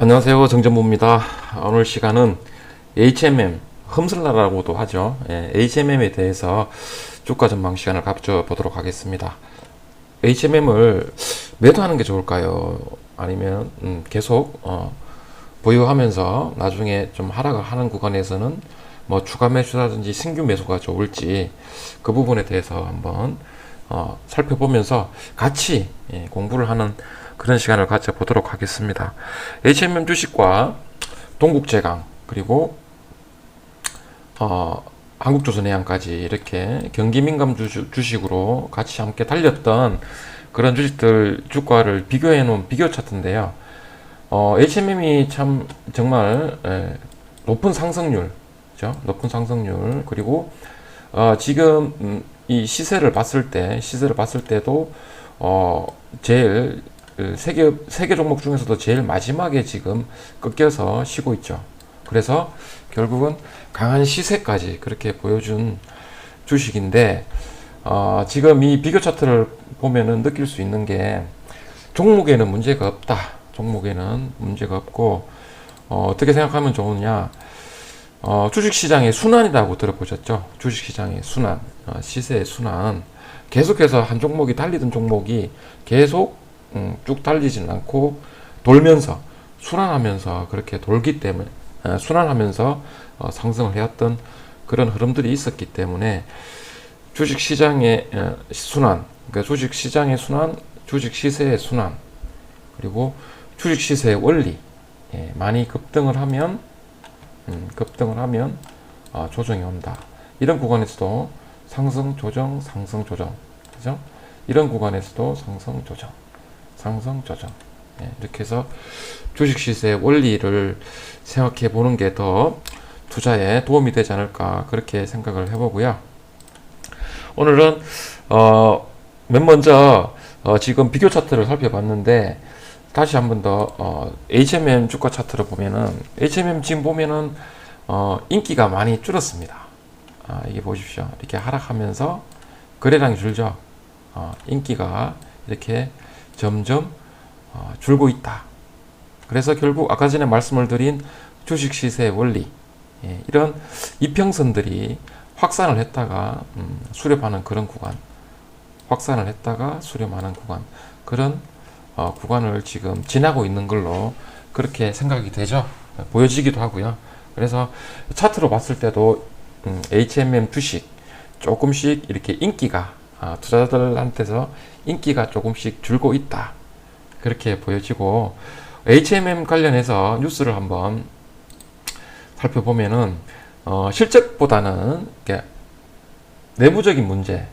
안녕하세요, 정전무입니다. 오늘 시간은 HMM, 흠슬라라고도 하죠. HMM에 대해서 주가 전망 시간을 가져보도록 하겠습니다. HMM을 매도하는 게 좋을까요? 아니면 계속 보유하면서 나중에 좀 하락을 하는 구간에서는 뭐 추가 매수라든지 신규 매수가 좋을지, 그 부분에 대해서 한번 살펴보면서 같이 공부를 하는 그런 시간을 가져보도록 하겠습니다. HMM 주식과 동국제강, 그리고 한국조선해양까지 이렇게 경기민감 주식으로 같이 함께 달렸던 그런 주식들 주가를 비교해 놓은 비교 차트인데요. HMM이 참 정말 높은 상승률, 그죠? 높은 상승률, 그리고 지금 이 시세를 봤을 때도 제일 세개 종목 중에서도 제일 마지막에 지금 꺾여서 쉬고 있죠. 그래서 결국은 강한 시세까지 그렇게 보여준 주식인데, 지금 이 비교 차트를 보면은 느낄 수 있는 게 종목에는 문제가 없다. 종목에는 문제가 없고, 어떻게 생각하면 좋으냐. 주식시장의 순환이라고 들어보셨죠? 주식시장의 순환, 시세의 순환. 계속해서 한 종목이 달리던 종목이 계속 쭉 달리지는 않고 돌면서 순환하면서 그렇게 돌기 때문에 순환하면서 상승을 해왔던 그런 흐름들이 있었기 때문에 주식시장의 순환, 그러니까 주식시장의 순환, 주식시세의 순환, 그리고 주식시세의 원리, 많이 급등을 하면 조정이 온다. 이런 구간에서도 상승 조정, 상승 조정, 그죠? 이런 구간에서도 상승 조정, 상승 조정. 이렇게 해서 주식 시세의 원리를 생각해 보는 게 더 투자에 도움이 되지 않을까, 그렇게 생각을 해보고요. 오늘은 맨 먼저 지금 비교 차트를 살펴봤는데, 다시 한번 더 HMM 주가 차트를 보면은 HMM 지금 보면은 인기가 많이 줄었습니다. 이게 보십시오. 이렇게 하락하면서 거래량이 줄죠. 인기가 이렇게 점점 줄고 있다. 그래서 결국 아까 전에 말씀을 드린 주식 시세의 원리, 이런 이평선들이 확산을 했다가 수렴하는 그런 구간, 확산을 했다가 수렴하는 구간, 그런 구간을 지금 지나고 있는 걸로 그렇게 생각이 되죠. 보여지기도 하고요. 그래서 차트로 봤을 때도 HMM 주식 조금씩 이렇게 인기가 투자자들한테서 인기가 조금씩 줄고 있다, 그렇게 보여지고, HMM 관련해서 뉴스를 한번 살펴보면은 실적보다는 이렇게 내부적인 문제,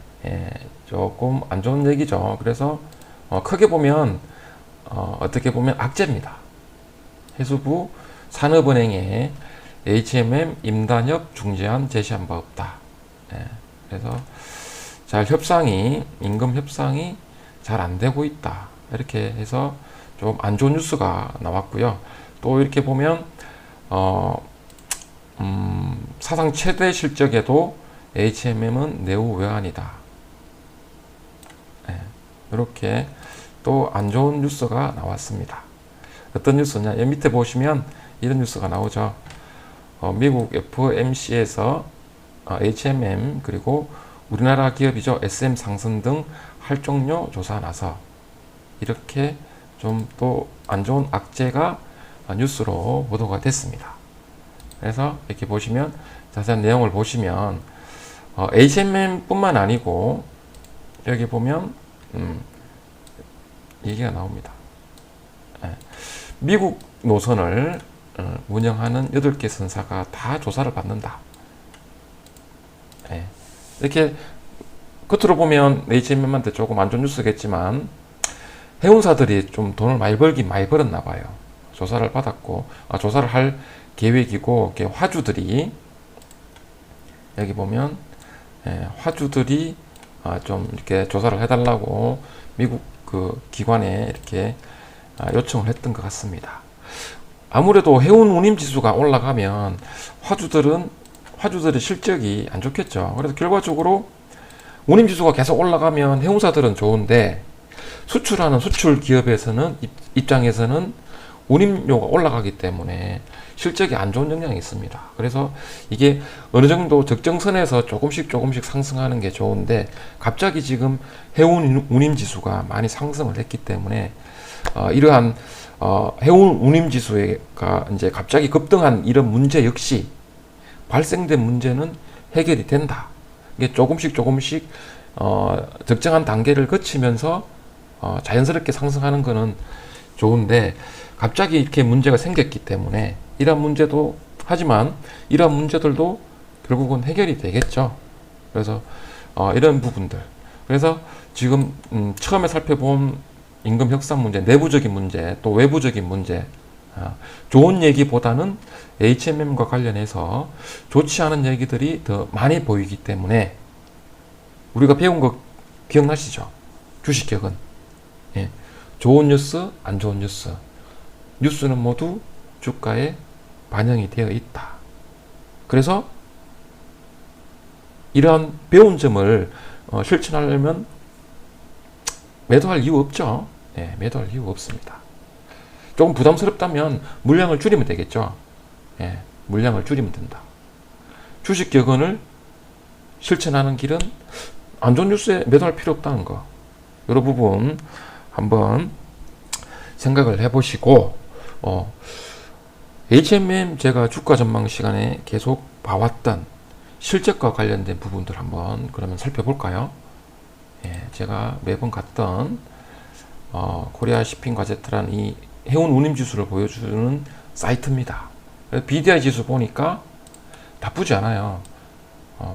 조금 안 좋은 얘기죠. 그래서 크게 보면 어떻게 보면 악재입니다. 해수부 산업은행에 HMM 임단협 중재안 제시한 바 없다. 그래서 임금 협상이 잘 안 되고 있다. 이렇게 해서 좀 안 좋은 뉴스가 나왔고요. 또 이렇게 보면 사상 최대 실적에도 HMM은 내후 외환이다. 이렇게 또 안 좋은 뉴스가 나왔습니다. 어떤 뉴스냐? 여기 밑에 보시면 이런 뉴스가 나오죠. 미국 FMC에서 HMM 그리고 우리나라 기업이죠, SM 상승 등 할종료 조사 나서, 이렇게 좀 또 안 좋은 악재가 뉴스로 보도가 됐습니다. 그래서 이렇게 보시면 자세한 내용을 보시면 HMM 뿐만 아니고 여기 보면 얘기가 나옵니다. 미국 노선을 운영하는 8개 선사가 다 조사를 받는다. 이렇게 겉으로 보면 HMM한테 조금 안 좋은 뉴스겠지만, 해운사들이 좀 돈을 많이 벌긴 많이 벌었나 봐요. 조사를 받았고, 조사를 할 계획이고, 화주들이 여기 보면 화주들이 좀 이렇게 조사를 해달라고 미국 그 기관에 이렇게 요청을 했던 것 같습니다. 아무래도 해운 운임 지수가 올라가면 화주들의 실적이 안 좋겠죠. 그래서 결과적으로 운임 지수가 계속 올라가면 해운사들은 좋은데, 수출하는 수출 기업에서는 입장에서는 운임료가 올라가기 때문에 실적이 안 좋은 영향이 있습니다. 그래서 이게 어느 정도 적정선에서 조금씩 상승하는 게 좋은데 갑자기 지금 해운 운임 지수가 많이 상승을 했기 때문에 이러한 해운 운임 지수가 이제 갑자기 급등한 이런 문제 역시 발생된 문제는 해결이 된다. 이게 조금씩 적정한 단계를 거치면서 자연스럽게 상승하는 거는 좋은데 갑자기 이렇게 문제가 생겼기 때문에 이러한 문제도 하지만 이러한 문제들도 결국은 해결이 되겠죠. 그래서 이런 부분들 그래서 지금 처음에 살펴본 임금 협상 문제, 내부적인 문제, 또 외부적인 문제 좋은 얘기보다는 HMM과 관련해서 좋지 않은 얘기들이 더 많이 보이기 때문에 우리가 배운 거 기억나시죠? 주식격은 예. 좋은 뉴스, 안 좋은 뉴스 뉴스는 모두 주가에 반영이 되어 있다. 그래서 이러한 배운 점을 실천하려면 매도할 이유 없죠. 예, 매도할 이유 없습니다. 조금 부담스럽다면 물량을 줄이면 되겠죠. 예, 물량을 줄이면 된다. 주식 격언을 실천하는 길은 안 좋은 뉴스에 매도할 필요 없다는 거. 이런 부분 한번 생각을 해보시고 HMM 제가 주가 전망 시간에 계속 봐왔던 실적과 관련된 부분들 한번 그러면 살펴볼까요? 예, 제가 매번 갔던 코리아 시핑 가제트라는 이 해운 운임 지수를 보여주는 사이트입니다. BDI 지수 보니까 나쁘지 않아요.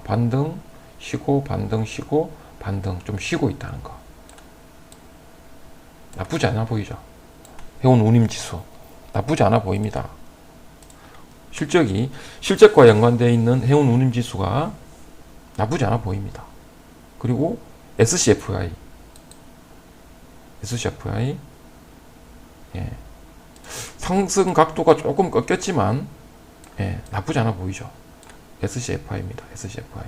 반등 쉬고 반등 쉬고 반등 좀 쉬고 있다는 거 나쁘지 않아 보이죠. 해운 운임 지수 나쁘지 않아 보입니다. 실적과 연관되어 있는 해운 운임 지수가 나쁘지 않아 보입니다. 그리고 SCFI 예. 상승 각도가 조금 꺾였지만 예, 나쁘지 않아 보이죠. SCFI입니다. SCFI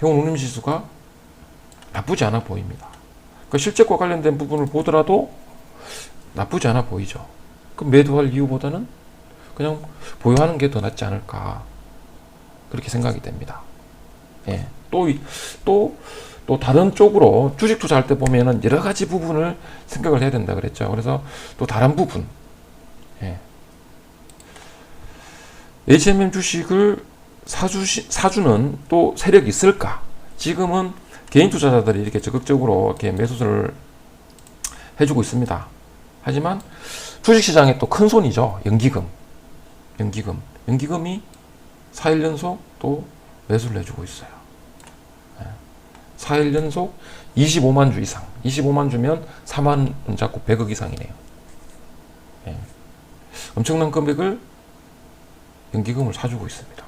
해운 운임 지수가 나쁘지 않아 보입니다. 그 실적과 관련된 부분을 보더라도 나쁘지 않아 보이죠. 그럼 매도할 이유보다는 그냥 보유하는 게 더 낫지 않을까 그렇게 생각이 됩니다. 예. 또 다른 쪽으로 주식 투자할 때 보면은 여러 가지 부분을 생각을 해야 된다 그랬죠. 그래서 또 다른 부분 예. HMM 주식을 사주는 또 세력이 있을까? 지금은 개인 투자자들이 이렇게 적극적으로 이렇게 매수를 해주고 있습니다. 하지만 주식시장에 또 큰 손이죠. 연기금이 4일 연속 또 매수를 해주고 있어요. 4일 연속 25만 주 이상. 25만 주면 4만 원 잡고 100억 이상이네요. 예. 엄청난 금액을 연기금을 사주고 있습니다.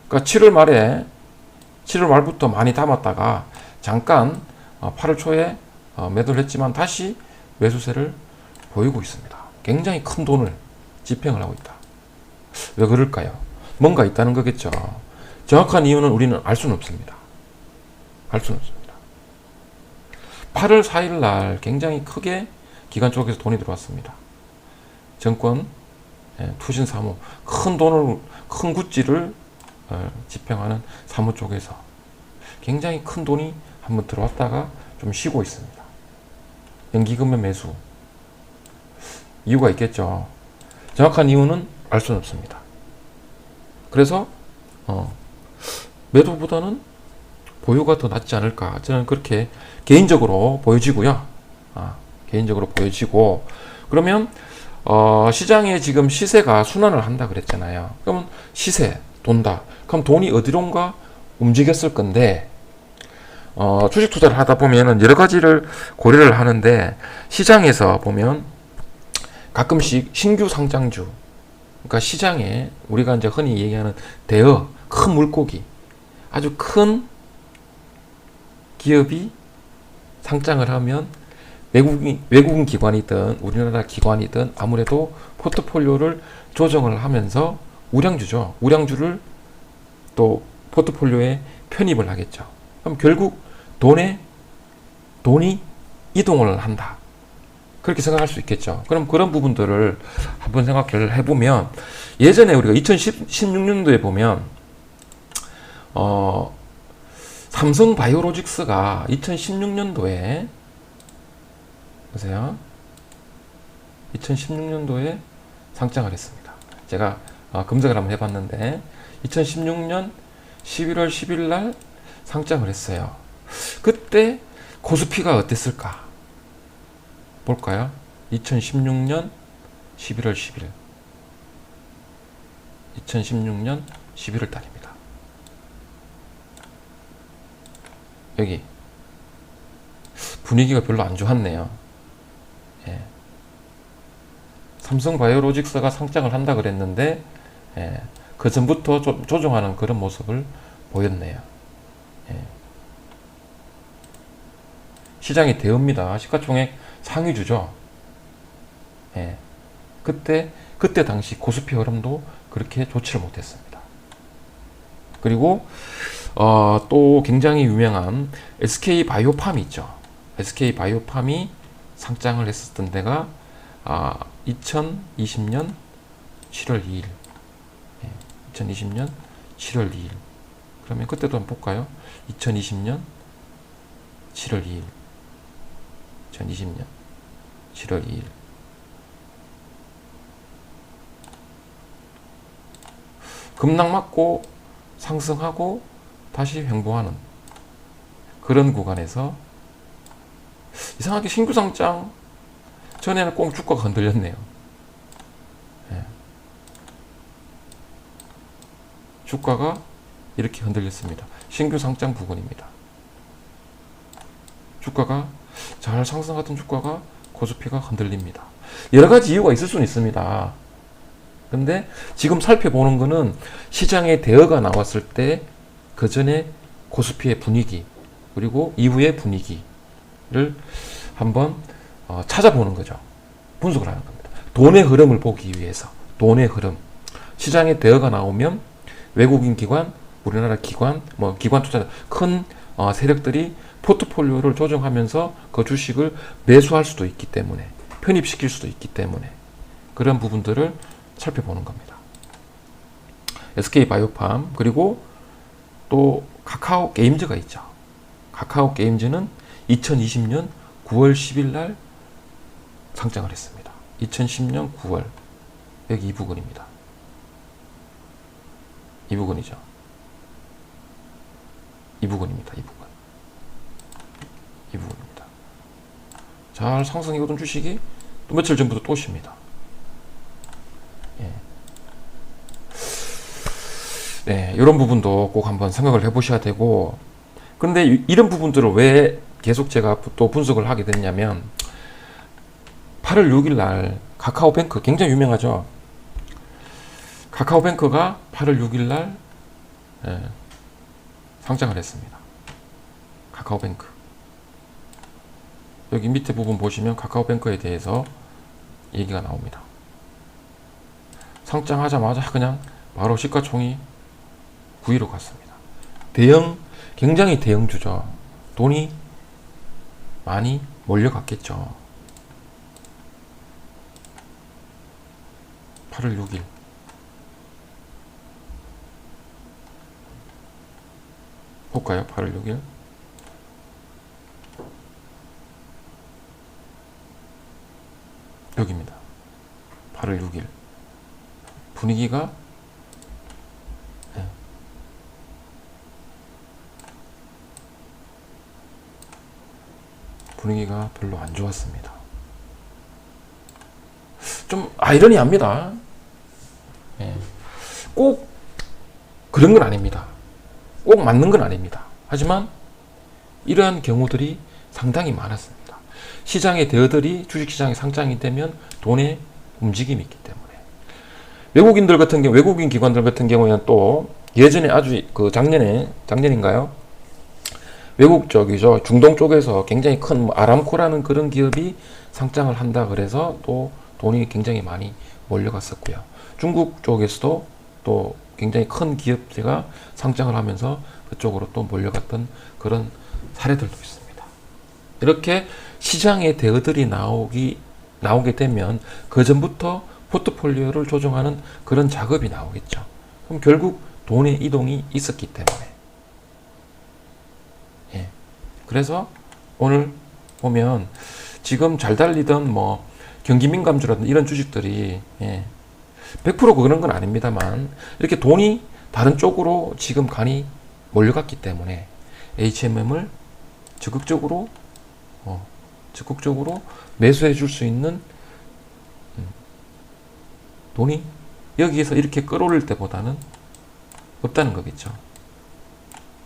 그러니까 7월 말부터 많이 담았다가 잠깐 8월 초에 매도를 했지만 다시 매수세를 보이고 있습니다. 굉장히 큰 돈을 집행을 하고 있다. 왜 그럴까요? 뭔가 있다는 거겠죠. 정확한 이유는 우리는 알 수는 없습니다. 8월 4일 날 굉장히 크게 기관 쪽에서 돈이 들어왔습니다. 정권, 투신 사무, 큰 굿즈를 집행하는 사무 쪽에서 굉장히 큰 돈이 한번 들어왔다가 좀 쉬고 있습니다. 연기금의 매수. 이유가 있겠죠. 정확한 이유는 알 수는 없습니다. 그래서 매도보다는 보유가 더 낫지 않을까. 저는 그렇게 개인적으로 보여지고요. 개인적으로 보여지고 그러면 시장에 지금 시세가 순환을 한다 그랬잖아요. 그러면 시세 돈다. 그럼 돈이 어디론가 움직였을 건데 주식 투자를 하다 보면은 여러 가지를 고려를 하는데 시장에서 보면 가끔씩 신규 상장주 그러니까 시장에 우리가 이제 흔히 얘기하는 대여 큰 물고기 아주 큰 기업이 상장을 하면 외국인 기관이든 우리나라 기관이든 아무래도 포트폴리오를 조정을 하면서 우량주를 또 포트폴리오에 편입을 하겠죠. 그럼 결국 돈이 이동을 한다. 그렇게 생각할 수 있겠죠. 그럼 그런 부분들을 한번 생각을 해보면, 예전에 우리가 2016년도에 보면 삼성 바이오로직스가 2016년도에 보세요. 2016년도에 상장을 했습니다. 제가 검색을 한번 해봤는데 2016년 11월 10일 날 상장을 했어요. 그때 코스피가 어땠을까? 볼까요? 2016년 11월 10일 2016년 11월 달입니다. 여기 분위기가 별로 안 좋았네요. 예. 삼성 바이오로직스가 상장을 한다 그랬는데 그 전부터 조정하는 그런 모습을 보였네요. 예. 시장이 대읍니다. 시가총액 상위주죠. 예. 그때 당시 코스피 흐름도 그렇게 좋지를 못했습니다. 그리고 또 굉장히 유명한 SK 바이오팜이 있죠. SK 바이오팜이 상장을 했었던 데가 2020년 7월 2일. 예. 2020년 7월 2일. 그러면 그때도 한번 볼까요? 2020년 7월 2일. 2020년 7월 2일. 급락 맞고 상승하고 다시 횡보하는 그런 구간에서 이상하게 신규 상장 전에는 꼭 주가가 흔들렸네요. 예. 주가가 이렇게 흔들렸습니다. 신규 상장 부근입니다. 주가가 잘 상승하던 주가가 코스피가 흔들립니다. 여러 가지 이유가 있을 수는 있습니다. 근데 지금 살펴보는 거는 시장의 대여가 나왔을 때 그 전에 코스피의 분위기 그리고 이후의 분위기를 한번 찾아보는 거죠. 분석을 하는 겁니다. 돈의 흐름을 보기 위해서 돈의 흐름 시장의 대여가 나오면 외국인 기관, 우리나라 기관, 기관 투자 큰 세력들이 포트폴리오를 조정하면서 그 주식을 매수할 수도 있기 때문에 편입시킬 수도 있기 때문에 그런 부분들을 살펴보는 겁니다. SK 바이오팜 그리고 또 카카오 게임즈가 있죠. 카카오 게임즈는 2020년 9월 10일 날 상장을 했습니다. 2010년 9월 여기 이 부분입니다. 이 부분이죠. 이 부분입니다. 이 부분. 이 부분입니다. 잘 상승해오던 주식이 또 며칠 전부터 또 오십니다. 예. 네, 이런 부분도 꼭 한번 생각을 해보셔야 되고, 근데 이런 부분들을 왜 계속 제가 또 분석을 하게 됐냐면 8월 6일 날 카카오뱅크 굉장히 유명하죠. 카카오뱅크가 8월 6일 날 상장을 했습니다. 카카오뱅크 여기 밑에 부분 보시면 카카오뱅크에 대해서 얘기가 나옵니다. 상장하자마자 그냥 바로 시가총이 9위로 갔습니다. 굉장히 대형주죠. 돈이 많이 몰려갔겠죠. 8월 6일 볼까요? 8월 6일 여기입니다. 8월 6일 분위기가 분위기가 별로 안 좋았습니다. 좀 아이러니합니다. 꼭 그런 건 아닙니다. 꼭 맞는 건 아닙니다. 하지만 이러한 경우들이 상당히 많았습니다. 시장의 대여들이 주식시장에 상장이 되면 돈의 움직임이 있기 때문에 외국인들 같은 경우 외국인 기관들 같은 경우에는 또 예전에 아주 작년인가요? 외국 쪽이죠. 중동 쪽에서 굉장히 큰 아람코라는 그런 기업이 상장을 한다 그래서 또 돈이 굉장히 많이 몰려갔었고요. 중국 쪽에서도 또 굉장히 큰 기업체가 상장을 하면서 그쪽으로 또 몰려갔던 그런 사례들도 있습니다. 이렇게 시장의 대여들이 나오기 나오게 되면 그 전부터 포트폴리오를 조정하는 그런 작업이 나오겠죠. 그럼 결국 돈의 이동이 있었기 때문에. 예. 그래서 오늘 보면 지금 잘 달리던 뭐 경기민감주라든 이런 주식들이 100% 그런 건 아닙니다만 이렇게 돈이 다른 쪽으로 지금 간이 몰려갔기 때문에 HMM을 적극적으로 매수해 줄 수 있는 돈이 여기에서 이렇게 끌어올릴 때보다는 없다는 거겠죠.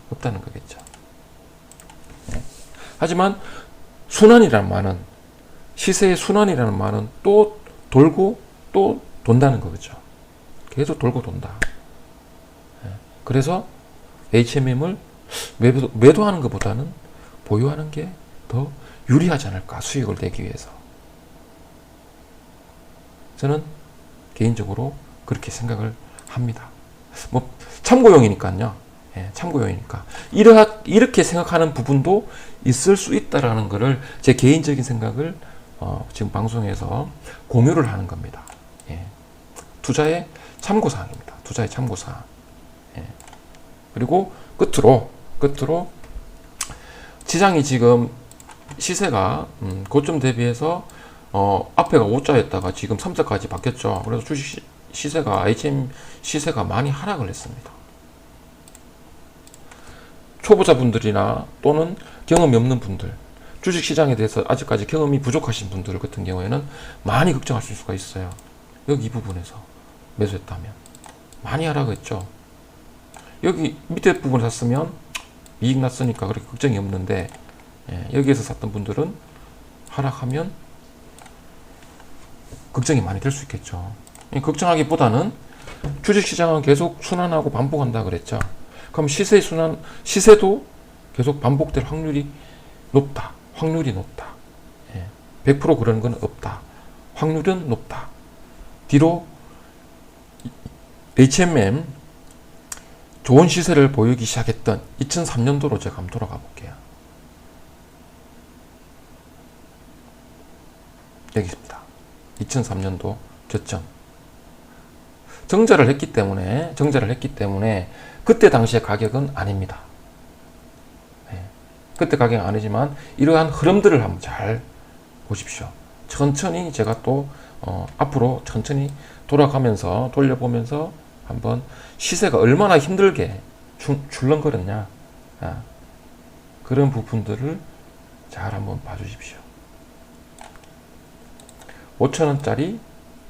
없다는 거겠죠. 하지만 순환이라는 말은, 시세의 순환이라는 말은 또 돌고 또 돈다는 거겠죠. 계속 돌고 돈다. 그래서 HMM을 매도하는 것보다는 보유하는 게 더 유리하지 않을까, 수익을 내기 위해서. 저는 개인적으로 그렇게 생각을 합니다. 뭐 참고용이니까요. 참고용이니까 이렇게 생각하는 부분도 있을 수 있다라는 것을 제 개인적인 생각을 지금 방송에서 공유를 하는 겁니다. 투자의 참고사항입니다. 투자의 참고사항. 그리고 끝으로 시장이 지금 시세가 고점 대비해서 앞에가 5자였다가 지금 3자까지 바뀌었죠. 그래서 주식 시세가 HM 시세가 많이 하락을 했습니다. 초보자분들이나 또는 경험이 없는 분들, 주식시장에 대해서 아직까지 경험이 부족하신 분들 같은 경우에는 많이 걱정하실 수가 있어요. 여기 이 부분에서 매수했다면 많이 하락했죠. 여기 밑에 부분 샀으면 이익 났으니까 그렇게 걱정이 없는데, 여기에서 샀던 분들은 하락하면 걱정이 많이 될 수 있겠죠. 걱정하기보다는 주식시장은 계속 순환하고 반복한다 그랬죠. 그럼 시세도 계속 반복될 확률이 높다. 100% 그런 건 없다. 확률은 높다. 뒤로 HMM 좋은 시세를 보이기 시작했던 2003년도로 제가 한번 돌아가 볼게요. 여기 있습니다. 2003년도 저점. 정자를 했기 때문에 그때 당시의 가격은 아닙니다. 그때 가격은 아니지만 이러한 흐름들을 한번 잘 보십시오. 천천히 제가 또 앞으로 천천히 돌려보면서 한번 시세가 얼마나 힘들게 출렁거렸냐, 그런 부분들을 잘 한번 봐주십시오. 5,000원짜리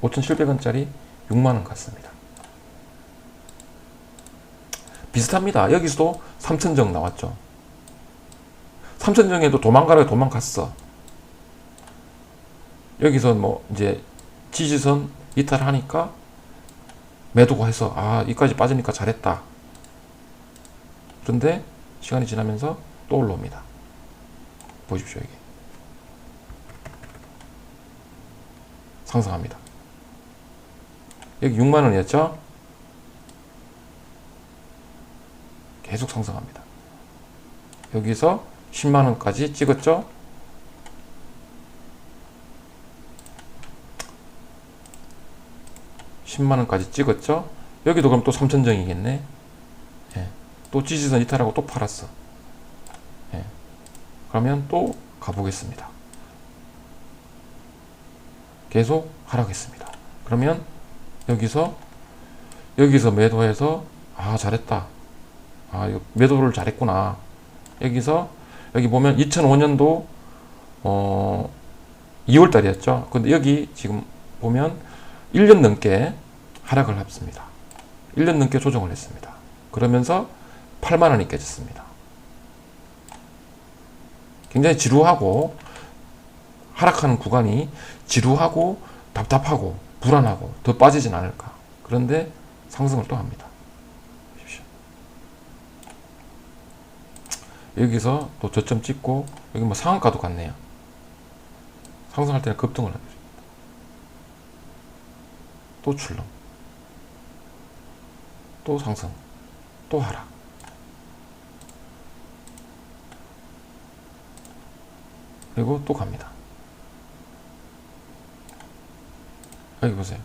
5,700원짜리 6만원 같습니다. 비슷합니다. 여기서도 3천정 나왔죠. 3천정에도 도망갔어. 여기서 뭐 이제 지지선 이탈하니까 매도가 해서 여기까지 빠지니까 잘했다. 그런데 시간이 지나면서 또 올라옵니다. 보십시오. 이게 상승합니다. 여기 6만원이었죠? 계속 상승합니다. 여기서 10만원까지 찍었죠? 여기도 그럼 또 3천정이겠네. 또 지지선 이탈하고 또 팔았어. 그러면 또 가보겠습니다. 계속 하락했습니다. 그러면 여기서 매도해서 잘했다. 매도를 잘했구나. 여기 보면 2005년도 2월 달이었죠. 근데 여기 지금 보면 1년 넘게 하락을 했습니다. 1년 넘게 조정을 했습니다. 그러면서 8만원이 깨졌습니다. 굉장히 지루하고, 하락하는 구간이 지루하고 답답하고 불안하고 더 빠지진 않을까. 그런데 상승을 또 합니다. 보십시오. 여기서 또 저점 찍고, 여기 뭐 상한가도 같네요. 상승할 때는 급등을 합니다. 또 출렁, 또 상승, 또 하락. 그리고 또 갑니다. 여기 보세요.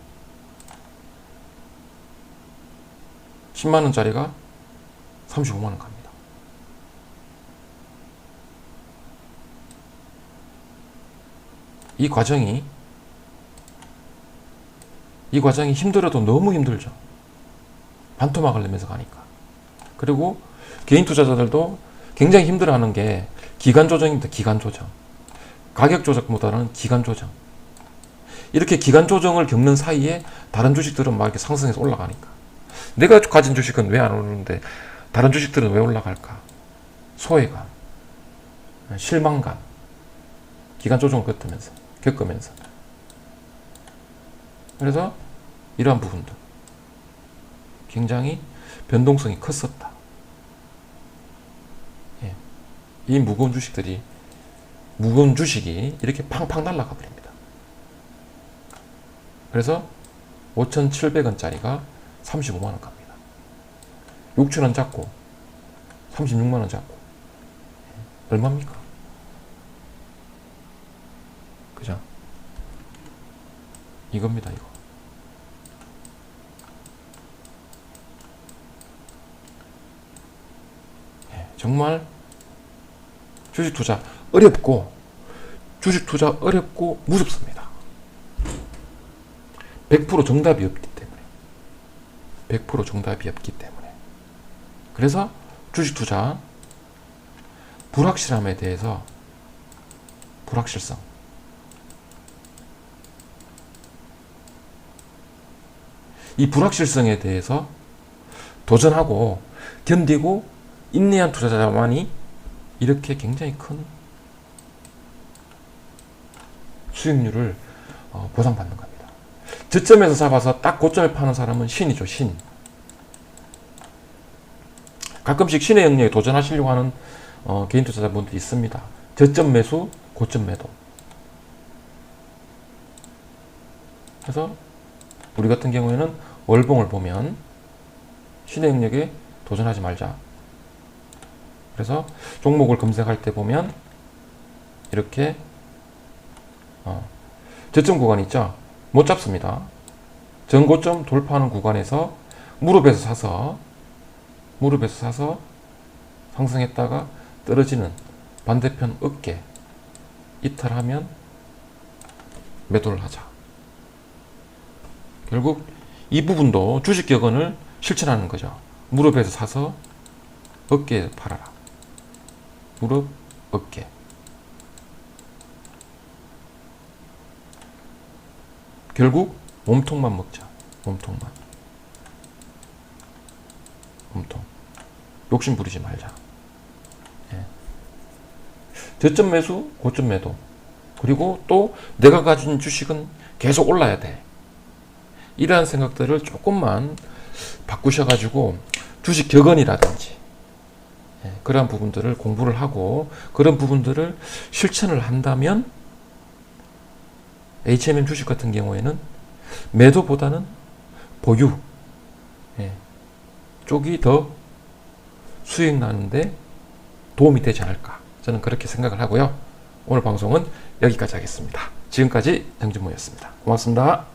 10만원짜리가 35만원 갑니다. 이 과정이 힘들어도 너무 힘들죠. 반토막을 내면서 가니까. 그리고 개인 투자자들도 굉장히 힘들어하는 게 기간 조정입니다. 기간 조정. 가격 조정보다는 기간 조정. 이렇게 기간 조정을 겪는 사이에 다른 주식들은 막 이렇게 상승해서 올라가니까. 내가 가진 주식은 왜 안 오르는데 다른 주식들은 왜 올라갈까? 소외감, 실망감, 기간 조정을 겪으면서. 그래서 이러한 부분도 굉장히 변동성이 컸었다. 예. 이 무거운 주식이 이렇게 팡팡 날아가 버립니다. 그래서 5,700원짜리가 35만원 갑니다. 6,000원 잡고 36만원 잡고 얼마입니까? 그죠? 이겁니다. 이거. 정말 주식 투자 어렵고 무섭습니다. 100% 정답이 없기 때문에. 100% 정답이 없기 때문에. 그래서 주식 투자 불확실함에 대해서 불확실성. 이 불확실성에 대해서 도전하고 견디고 인내한 투자자만이 이렇게 굉장히 큰 수익률을 보상받는 겁니다. 저점에서 잡아서 딱 고점에 파는 사람은 신이죠, 신. 가끔씩 신의 영역에 도전하시려고 하는 개인 투자자분들이 있습니다. 저점 매수, 고점 매도. 그래서 우리 같은 경우에는 월봉을 보면 신의 영역에 도전하지 말자. 그래서 종목을 검색할 때 보면 이렇게 저점 구간 있죠? 못 잡습니다. 전고점 돌파하는 구간에서 무릎에서 사서 상승했다가 떨어지는 반대편 어깨 이탈하면 매도를 하자. 결국 이 부분도 주식 격언을 실천하는 거죠. 무릎에서 사서 어깨에 팔아라. 무릎, 어깨. 결국 몸통만 먹자. 몸통. 욕심 부리지 말자. 예. 저점 매수, 고점 매도. 그리고 또 내가 가진 주식은 계속 올라야 돼. 이러한 생각들을 조금만 바꾸셔가지고 주식 격언이라든지 그러한 부분들을 공부를 하고 그런 부분들을 실천을 한다면 HMM 주식 같은 경우에는 매도보다는 보유 쪽이 더 수익 나는데 도움이 되지 않을까, 저는 그렇게 생각을 하고요. 오늘 방송은 여기까지 하겠습니다. 지금까지 정진모였습니다. 고맙습니다.